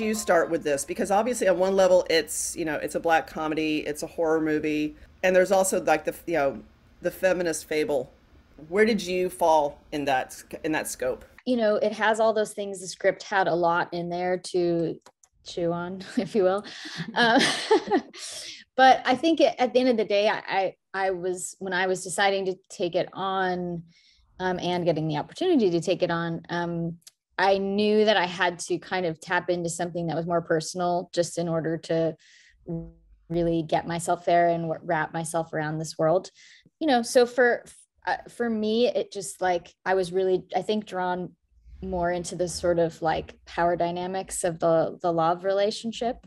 you start with this? Because obviously, on one level, it's it's a black comedy, it's a horror movie, and there's also like the feminist fable. Where did you fall in that scope? It has all those things. The script had a lot in there to chew on, if you will. Um, but I think at the end of the day, I was, when I was deciding to take it on, and getting the opportunity to take it on, I knew that I had to kind of tap into something that was more personal, just in order to really get myself there and wrap myself around this world. So for me, it just, like, I was really, I think, drawn more into the sort of like power dynamics of the love relationship,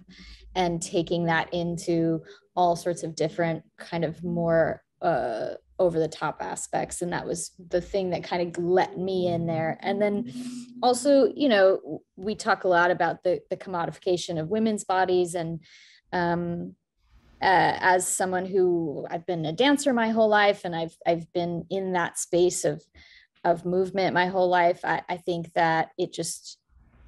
and taking that into all sorts of different kind of more over the top aspects. And that was the thing that kind of let me in there. And then also, we talk a lot about the commodification of women's bodies. And as someone who, I've been a dancer my whole life, and I've been in that space of movement my whole life, I think that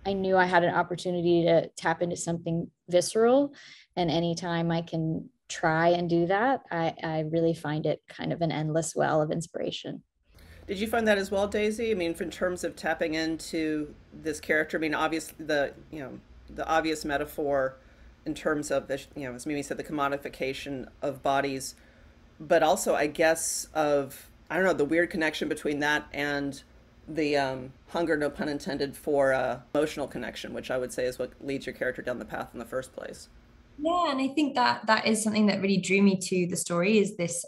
I knew I had an opportunity to tap into something visceral. And anytime I can try and do that, I really find it kind of an endless well of inspiration. Did you find that as well, Daisy? I mean, in terms of tapping into this character, I mean, obviously the obvious metaphor in terms of the as Mimi said, the commodification of bodies, but also I guess of, I don't know, the weird connection between that and the hunger, no pun intended, for emotional connection, which I would say is what leads your character down the path in the first place. Yeah, and I think that that is something that really drew me to the story, is this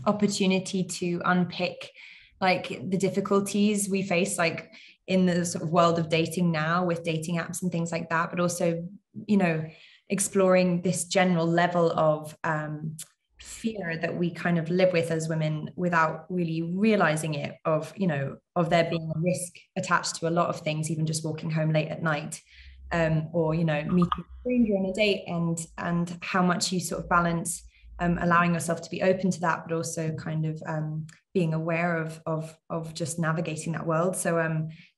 opportunity to unpick like the difficulties we face, like in the sort of world of dating now, with dating apps and things like that, but also, exploring this general level of fear that we kind of live with as women without really realizing it, of there being a risk attached to a lot of things, even just walking home late at night, or meeting a stranger on a date, and how much you sort of balance allowing yourself to be open to that, but also kind of being aware of just navigating that world. So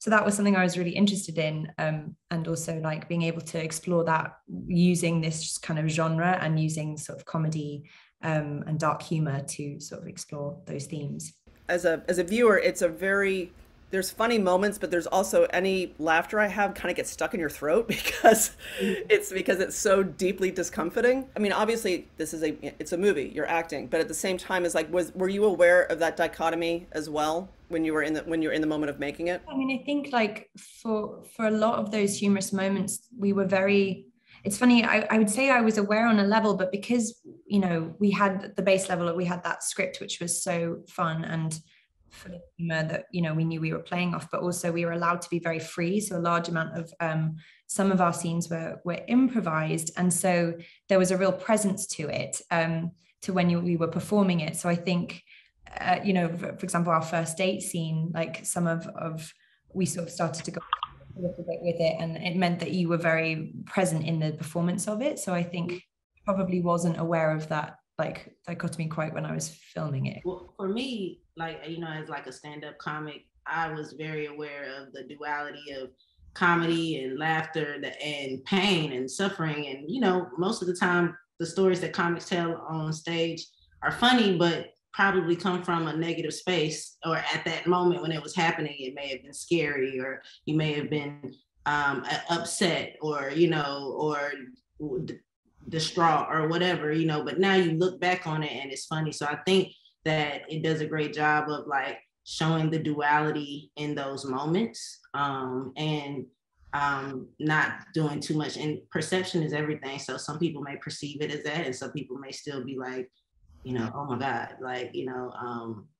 that was something I was really interested in, and also like being able to explore that using this kind of genre, and using sort of comedy and dark humor to sort of explore those themes. As a viewer, it's a very, there's funny moments, but there's also, any laughter I have kind of gets stuck in your throat because it's so deeply discomforting. I mean, obviously it's a movie, you're acting, but at the same time, is like, were you aware of that dichotomy as well when you were in the moment of making it? I mean, I think like for a lot of those humorous moments, we were very, it's funny, I would say I was aware on a level, but because, we had the base level, we had that script, which was so fun and full of humor that, we knew we were playing off, but also we were allowed to be very free. So a large amount of some of our scenes were improvised. And so there was a real presence to it, to when we were performing it. So I think, for example, our first date scene, like some of we sort of started to go a little bit with it, and it meant that you were very present in the performance of it. So I think probably wasn't aware of that like dichotomy quite when I was filming it. Well, for me, like, as like a stand-up comic, I was very aware of the duality of comedy and laughter and pain and suffering. And, most of the time, the stories that comics tell on stage are funny, but probably come from a negative space, or at that moment when it was happening, it may have been scary, or you may have been upset, or, or distraught or whatever, but now you look back on it and it's funny. So I think that it does a great job of like showing the duality in those moments, and not doing too much. And perception is everything. So some people may perceive it as that, and some people may still be like, oh my God, like,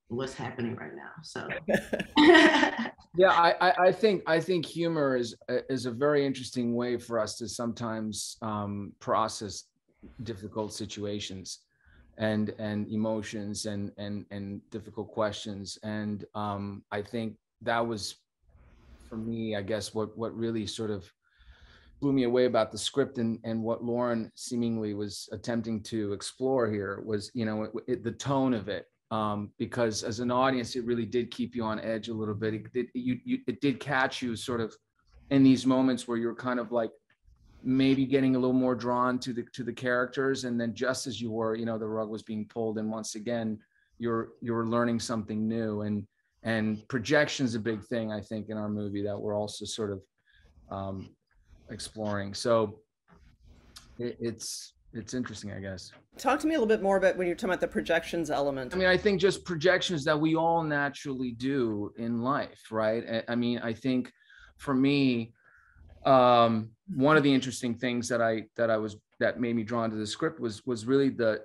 what's happening right now. So yeah, I think humor is a very interesting way for us to sometimes process difficult situations and emotions and difficult questions. And I think that was, for me, I guess what really sort of blew me away about the script, and what Lauren seemingly was attempting to explore here was, the tone of it. Because as an audience, it really did keep you on edge a little bit. It did catch you sort of in these moments where you're kind of like maybe getting a little more drawn to the characters, and then just as you were, the rug was being pulled, and once again you're learning something new. And projection is a big thing, I think, in our movie that we're also sort of exploring. So it's interesting, I guess. Talk to me a little bit more about when you're talking about the projections element. I mean, I think just projections that we all naturally do in life, right? I mean, I think for me, one of the interesting things that made me drawn to the script was really the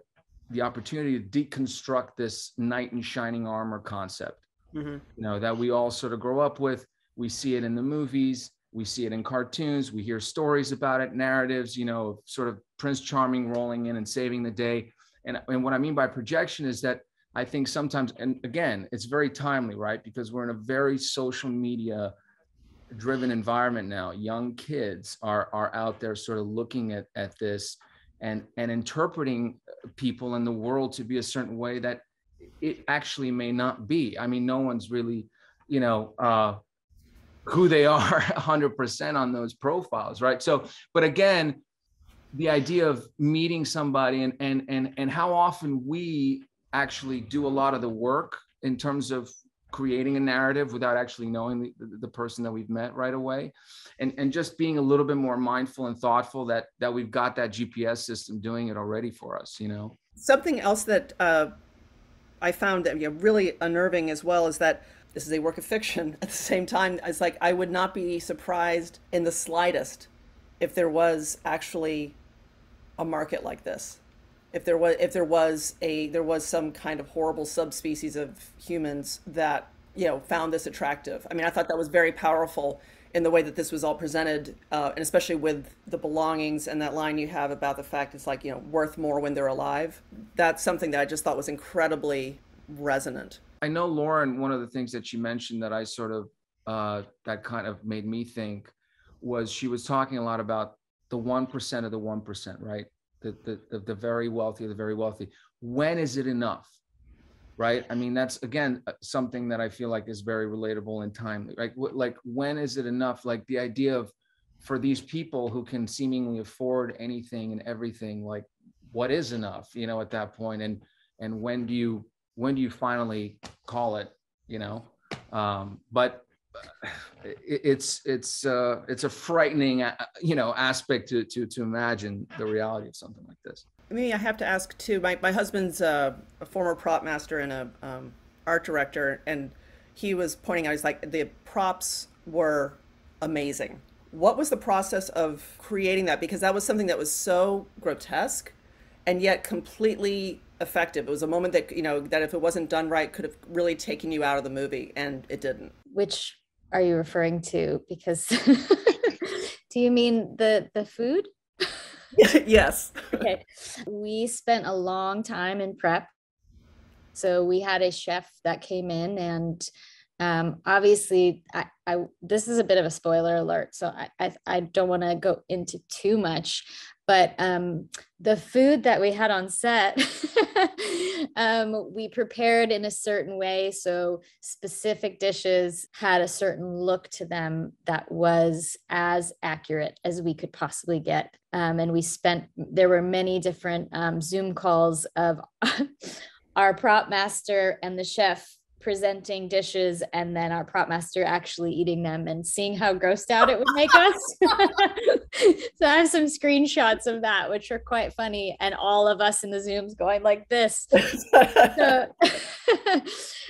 opportunity to deconstruct this knight in shining armor concept, that we all sort of grow up with. We see it in the movies, we see it in cartoons, we hear stories about it, narratives, sort of Prince Charming rolling in and saving the day. And what I mean by projection is that I think sometimes, and again, it's very timely, right? Because we're in a very social media driven environment now. Young kids are out there sort of looking at this and interpreting people in the world to be a certain way that it actually may not be. I mean, no one's really, who they are 100% on those profiles, right? So, but again, the idea of meeting somebody and how often we actually do a lot of the work in terms of creating a narrative without actually knowing the person that we've met right away, and just being a little bit more mindful and thoughtful that we've got that GPS system doing it already for us. Something else that I found that really unnerving as well is that this is a work of fiction. At the same time, it's like I would not be surprised in the slightest if there was actually a market like this. If there was some kind of horrible subspecies of humans that found this attractive. I mean, I thought that was very powerful in the way that this was all presented, and especially with the belongings and that line you have about the fact it's like worth more when they're alive. That's something that I just thought was incredibly resonant. I know, Lauren, one of the things that she mentioned that I sort of that kind of made me think was she was talking a lot about the 1% of the 1%, right? The very wealthy of the very wealthy. When is it enough, right? I mean, that's, again, something that I feel like is very relatable and timely, right? Like, when is it enough? Like the idea of, for these people who can seemingly afford anything and everything, like what is enough, at that point? And when do you finally call it, but it's a frightening, aspect to imagine the reality of something like this. I mean, I have to ask too, my husband's a former prop master and a art director, and he was pointing out, he's like, the props were amazing. What was the process of creating that? Because that was something that was so grotesque and yet completely effective. It was a moment that, that if it wasn't done right, could have really taken you out of the movie, and it didn't. Which are you referring to? Because do you mean the food? Yes. Okay. We spent a long time in prep. So we had a chef that came in, and obviously I this is a bit of a spoiler alert, so I don't want to go into too much, but the food that we had on set, we prepared in a certain way. So specific dishes had a certain look to them that was as accurate as we could possibly get. And there were many different Zoom calls of our prop master and the chef presenting dishes, and then our prop master actually eating them and seeing how grossed out it would make us. So I have some screenshots of that, which are quite funny, and all of us in the Zooms going like this.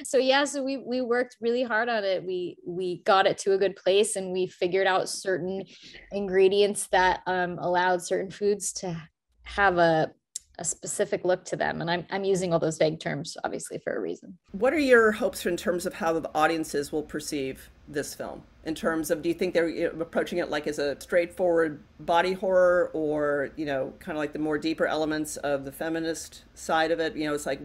So we worked really hard on it. We got it to a good place, and we figured out certain ingredients that allowed certain foods to have a specific look to them. And I'm using all those vague terms, obviously, for a reason. What are your hopes in terms of how the audiences will perceive this film? In terms of, do you think they're approaching it like as a straightforward body horror, or, kind of like the more deeper elements of the feminist side of it? It's like,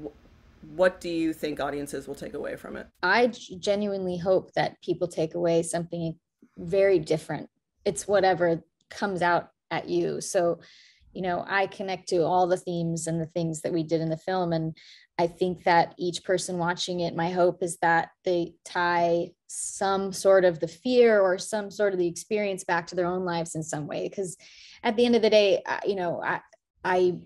what do you think audiences will take away from it? I genuinely hope that people take away something very different. It's whatever comes out at you. So, I connect to all the themes and the things that we did in the film. And I think that each person watching it, my hope is that they tie some sort of the fear or some sort of the experience back to their own lives in some way. Because at the end of the day, I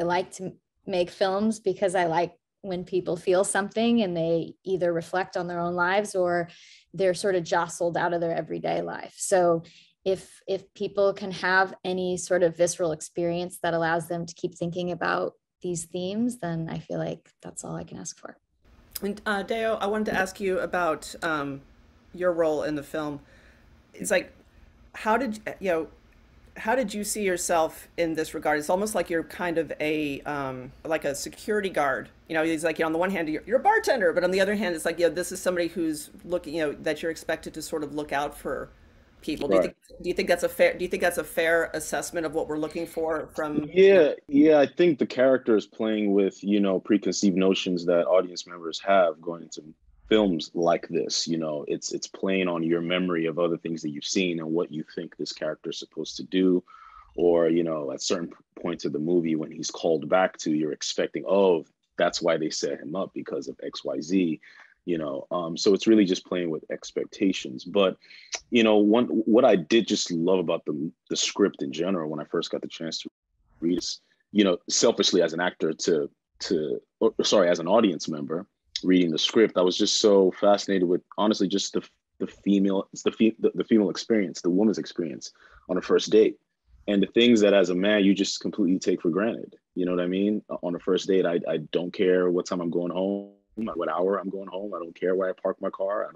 like to make films because I like when people feel something and they either reflect on their own lives or they're sort of jostled out of their everyday life. So if people can have any sort of visceral experience that allows them to keep thinking about these themes, then I feel like that's all I can ask for. And Deo, I wanted to ask you about your role in the film. It's like, how did how did you see yourself in this regard? It's almost like you're kind of a like a security guard. You know, it's like, on the one hand you're a bartender, but on the other hand, it's like, this is somebody who's looking, that you're expected to sort of look out for people. Right. Do you think that's a fair assessment of what we're looking for from? Yeah, I think the character is playing with, preconceived notions that audience members have going into films like this. It's playing on your memory of other things that you've seen and what you think this character is supposed to do. Or, at certain points of the movie when he's called back to, you're expecting, oh, that's why they set him up because of XYZ. So it's really just playing with expectations. But what I did just love about the script in general when I first got the chance to read is, selfishly as an actor as an audience member reading the script, I was just so fascinated with, honestly, just the female experience, the woman's experience on a first date, and the things that as a man you just completely take for granted. You know what I mean? On a first date, I don't care what time I'm going home, what hour I'm going home. I don't care where I park my car.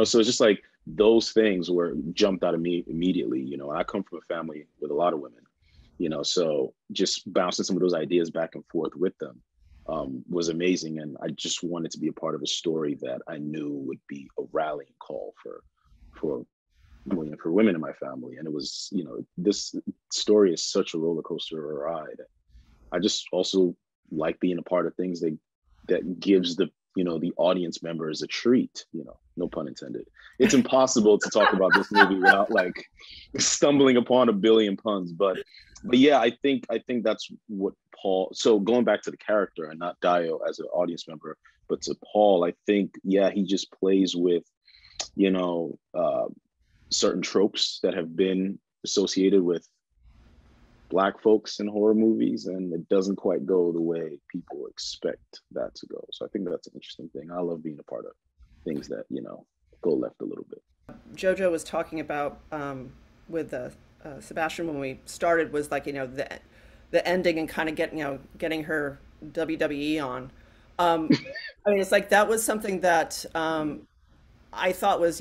So it's just like those things were jumped out of me immediately. And I come from a family with a lot of women, so just bouncing some of those ideas back and forth with them was amazing. And I just wanted to be a part of a story that I knew would be a rallying call for women in my family. And it was, this story is such a roller coaster ride. I just also like being a part of things that gives the audience members a treat, no pun intended. It's impossible to talk about this movie without like stumbling upon a billion puns. But yeah, I think that's what Paul, so going back to the character and not Dio as an audience member, but to Paul, I think, yeah, he just plays with, certain tropes that have been associated with Black folks in horror movies, and it doesn't quite go the way people expect that to go. So I think that's an interesting thing. I love being a part of things that, go left a little bit. Jojo was talking about with Sebastian when we started, was like, the ending and kind of getting her WWE on. I mean, it's like that was something that I thought was,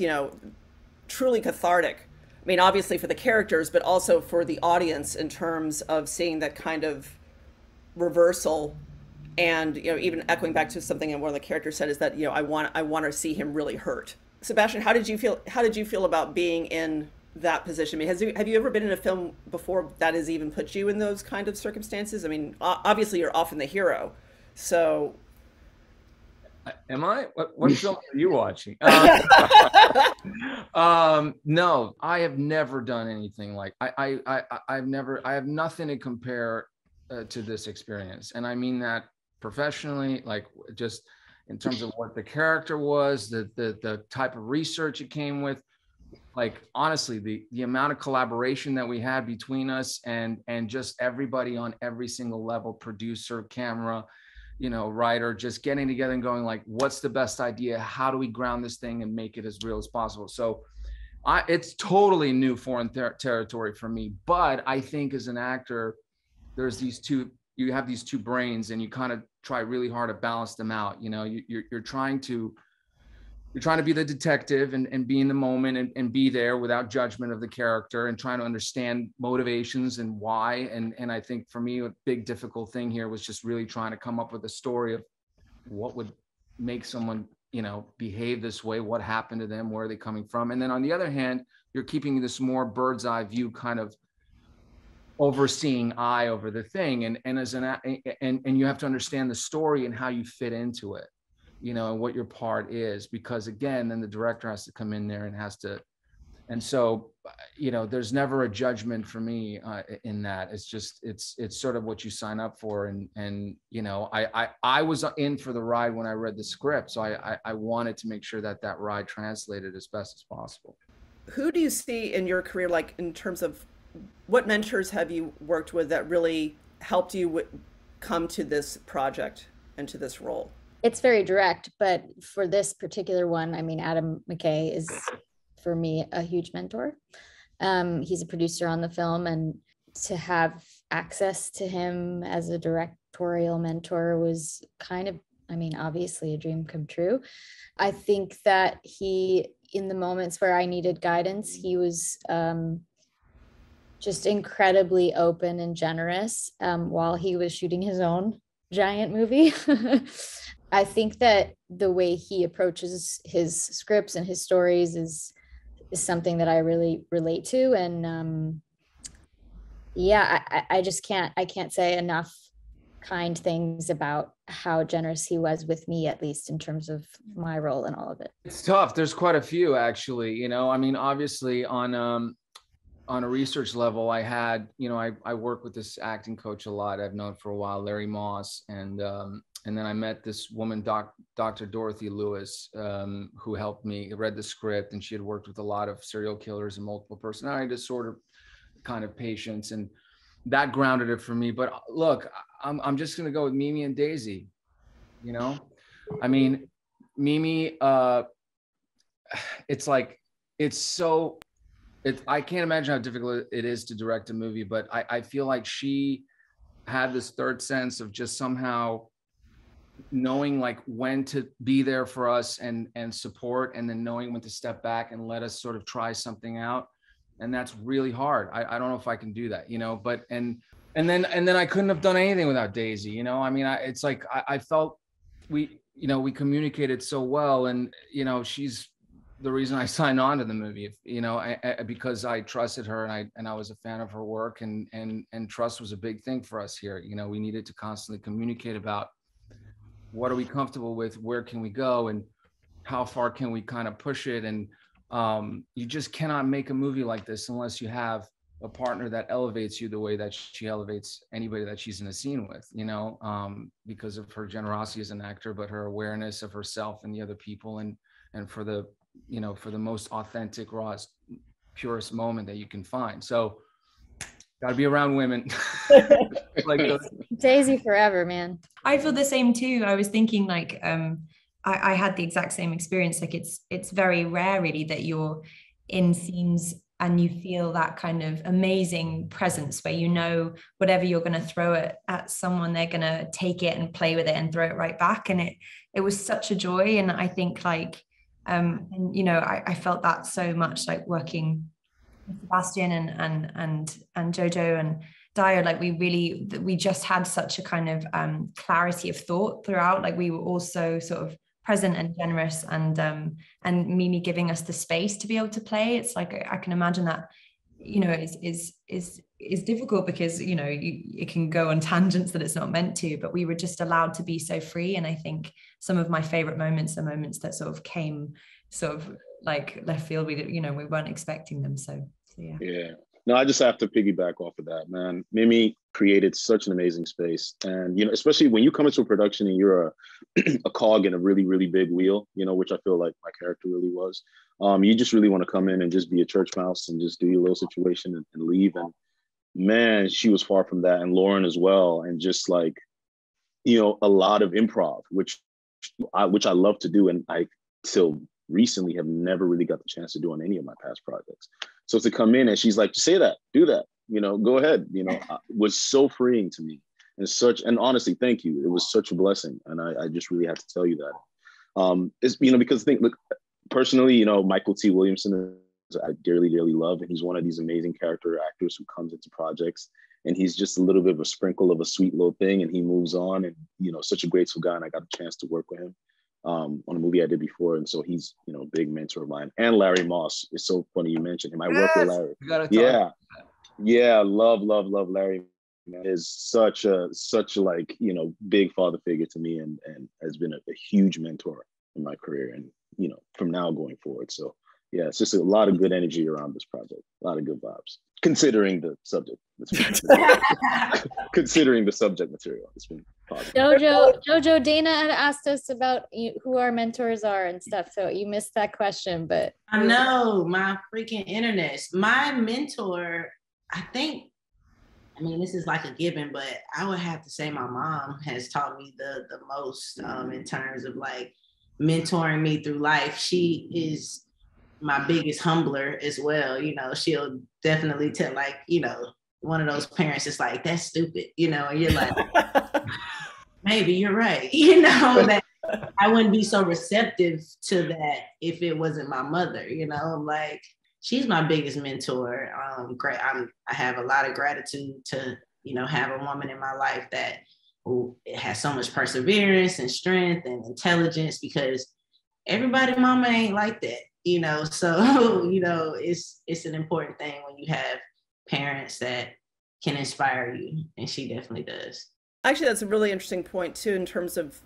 truly cathartic. I mean, obviously for the characters, but also for the audience in terms of seeing that kind of reversal. And, even echoing back to something that one of the characters said is that, I want to see him really hurt. Sebastian, how did you feel about being in that position? I mean, have you ever been in a film before that has even put you in those kind of circumstances? I mean, obviously you're often the hero. So am I? What film are you watching? No, I have never done anything like I have nothing to compare to this experience. And I mean that professionally, like just in terms of what the character was, the type of research it came with, like honestly, the amount of collaboration that we had between us and just everybody on every single level, producer, camera, writer, just getting together and going like, what's the best idea? How do we ground this thing and make it as real as possible? So it's totally new foreign territory for me. But I think as an actor, you have these two brains and you kind of try really hard to balance them out. You're trying to be the detective and be in the moment and be there without judgment of the character and trying to understand motivations and why. And I think for me, a big difficult thing here was just really trying to come up with a story of what would make someone, behave this way, what happened to them, where are they coming from? And then on the other hand, you're keeping this more bird's eye view kind of overseeing eye over the thing. And you have to understand the story and how you fit into it. And what your part is, because again, then the director has to come in there and so, there's never a judgment for me in that. It's just, it's sort of what you sign up for. And I was in for the ride when I read the script. So I wanted to make sure that ride translated as best as possible. who do you see in your career, like in terms of what mentors have you worked with that really helped you come to this project and to this role? It's very direct, but for this particular one, I mean, Adam McKay is for me a huge mentor. He's a producer on the film, and to have access to him as a directorial mentor was kind of, I mean, obviously a dream come true. I think that he, in the moments where I needed guidance, he was just incredibly open and generous while he was shooting his own giant movie. I think that the way he approaches his scripts and his stories is something that I really relate to. And I just can't say enough kind things about how generous he was with me, at least in terms of my role in all of it. It's tough. There's quite a few, actually. You know, I mean, obviously on a research level, I had, you know, I work with this acting coach a lot. I've known for a while, Larry Moss, and then I met this woman, Dr. Dorothy Lewis, who helped me, read the script, and she had worked with a lot of serial killers and multiple personality disorder kind of patients, and that grounded it for me. But look, I'm just gonna go with Mimi and Daisy. You know, I mean, Mimi, it's like, I can't imagine how difficult it is to direct a movie, but I feel like she had this third sense of just somehow knowing like when to be there for us and support, and then knowing when to step back and let us sort of try something out. And that's really hard. I don't know if I can do that, you know, but, and then I couldn't have done anything without Daisy, you know, I mean, it's like, I felt we communicated so well, and, you know, she's the reason I signed on to the movie, you know, because I trusted her, and I was a fan of her work, and trust was a big thing for us here. You know, we needed to constantly communicate about what are we comfortable with, where can we go, and how far can we kind of push it. And you just cannot make a movie like this unless you have a partner that elevates you the way that she elevates anybody that she's in a scene with, you know, because of her generosity as an actor, but her awareness of herself and the other people, and for the, you know, for the most authentic, rawest, purest moment that you can find. So gotta be around women. Like Daisy forever, man. I feel the same too. I was thinking like, I had the exact same experience. Like it's very rare really that you're in scenes and you feel that kind of amazing presence where, you know, whatever you're going to throw at someone, they're going to take it and play with it and throw it right back. And it was such a joy. And I think like, and, you know, I felt that so much, like working with Sebastian and Jojo and Dio, like we just had such a kind of clarity of thought throughout. Like we were also sort of present and generous, and Mimi giving us the space to be able to play. It's like, I can imagine that, you know, is difficult because, you know, it can go on tangents that it's not meant to, but we were just allowed to be so free. And I think some of my favorite moments are moments that sort of came sort of like left field. We weren't expecting them. So yeah. Yeah. No, I just have to piggyback off of that, man. Mimi created such an amazing space. And, you know, especially when you come into a production and you're a cog in a really, really big wheel, you know, which I feel like my character really was. You just really want to come in and just be a church mouse and just do your little situation and leave. And man, she was far from that. And Lauren as well. And just like, you know, a lot of improv, which I love to do. And I till recently have never really got the chance to do on any of my past projects. So to come in and she's like, say that, do that, you know, go ahead, you know, was so freeing to me, and honestly, thank you. It was such a blessing. And I just really have to tell you that. It's, you know, because look, personally, you know, Michael T. Williamson, I dearly, dearly love, and he's one of these amazing character actors who comes into projects and he's just a little bit of a sprinkle of a sweet little thing and he moves on, and, you know, such a grateful guy. And I got a chance to work with him on a movie I did before. And so he's, you know, a big mentor of mine. And Larry Moss. It's so funny you mentioned him. I work with Larry. Yeah. Love Larry. Is such a like, you know, big father figure to me, and has been a huge mentor in my career, and, you know, from now going forward. So yeah, it's just a lot of good energy around this project, a lot of good vibes, considering the subject material. Considering the subject material, it's been positive. Jojo, Dana had asked us about who our mentors are and stuff, so you missed that question. But I know, my freaking internet. My mentor I think, I mean, this is like a given, but I would have to say my mom has taught me the most in terms of like mentoring me through life. She is my biggest humbler as well. You know, she'll definitely tell, like, you know, one of those parents is like, that's stupid, you know, and you're like, maybe you're right. You know, that I wouldn't be so receptive to that if it wasn't my mother, you know. I'm like, she's my biggest mentor. I have a lot of gratitude to, you know, have a woman in my life that has so much perseverance and strength and intelligence, because everybody mama ain't like that, you know. So, you know, it's an important thing when you have parents that can inspire you, and she definitely does. Actually, that's a really interesting point too, in terms of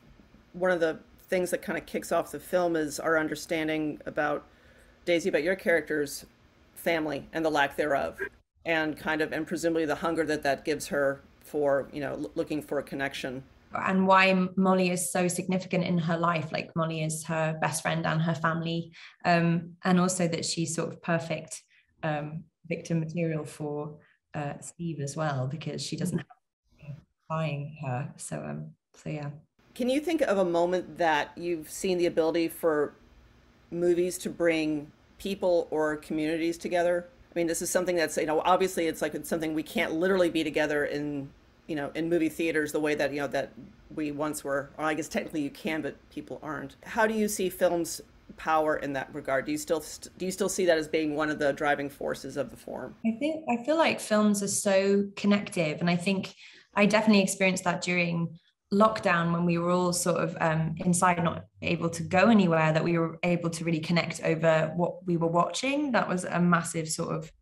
one of the things that kind of kicks off the film is our understanding about Daisy, about your character's family and the lack thereof, and kind of, and presumably the hunger that that gives her for, you know, looking for a connection. And why Molly is so significant in her life. Like, Molly is her best friend and her family, and also that she's sort of perfect victim material for Steve as well, because she doesn't have buying her. So yeah. Can you think of a moment that you've seen the ability for movies to bring people or communities together? I mean, this is something that's, you know, obviously it's like, it's something we can't literally be together in, you know, in movie theaters the way that, you know, that we once were, or I guess technically you can, but people aren't. How do you see film's power in that regard? Do you still see that as being one of the driving forces of the form? I feel like films are so connective, and I think I definitely experienced that during lockdown, when we were all sort of inside, not able to go anywhere, that we were able to really connect over what we were watching. That was a massive sort of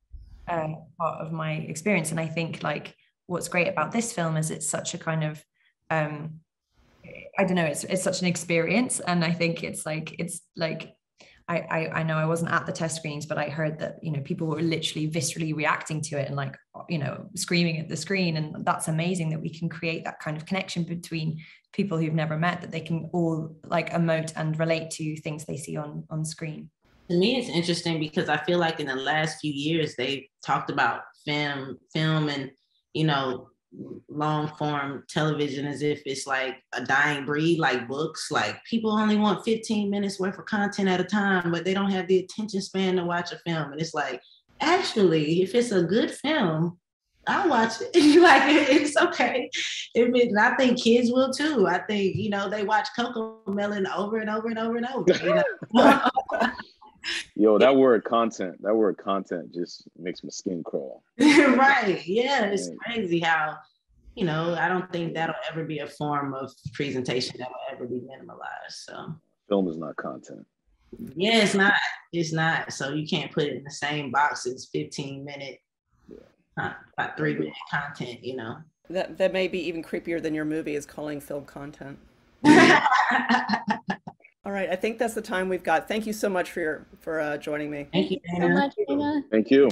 part of my experience. And I think, like, what's great about this film is it's such a kind of I don't know, it's such an experience. And I think it's like I know I wasn't at the test screenings, but I heard that, you know, people were literally viscerally reacting to it and, like, you know, screaming at the screen. And that's amazing that we can create that kind of connection between people who've never met, that they can all, like, emote and relate to things they see on screen. To me, it's interesting because I feel like in the last few years, they've talked about film and, you know, long form television as if it's like a dying breed, like books. Like, people only want 15 minutes worth of content at a time, but they don't have the attention span to watch a film. And it's like, actually, if it's a good film, I'll watch it. Like, it's okay. I think kids will too. I think, you know, they watch CoComelon over and over and over and over. You know? Yo, that word content just makes my skin crawl. Right. Yeah, it's crazy how, you know, I don't think that'll ever be a form of presentation that will ever be minimalized. So film is not content. Yeah, it's not. So you can't put it in the same box as 15-minute, about 3-minute content, you know. That may be even creepier than your movie is calling film content. All right, I think that's the time we've got. Thank you so much for joining me. Thank you, Thank you so much, Dana. Thank you.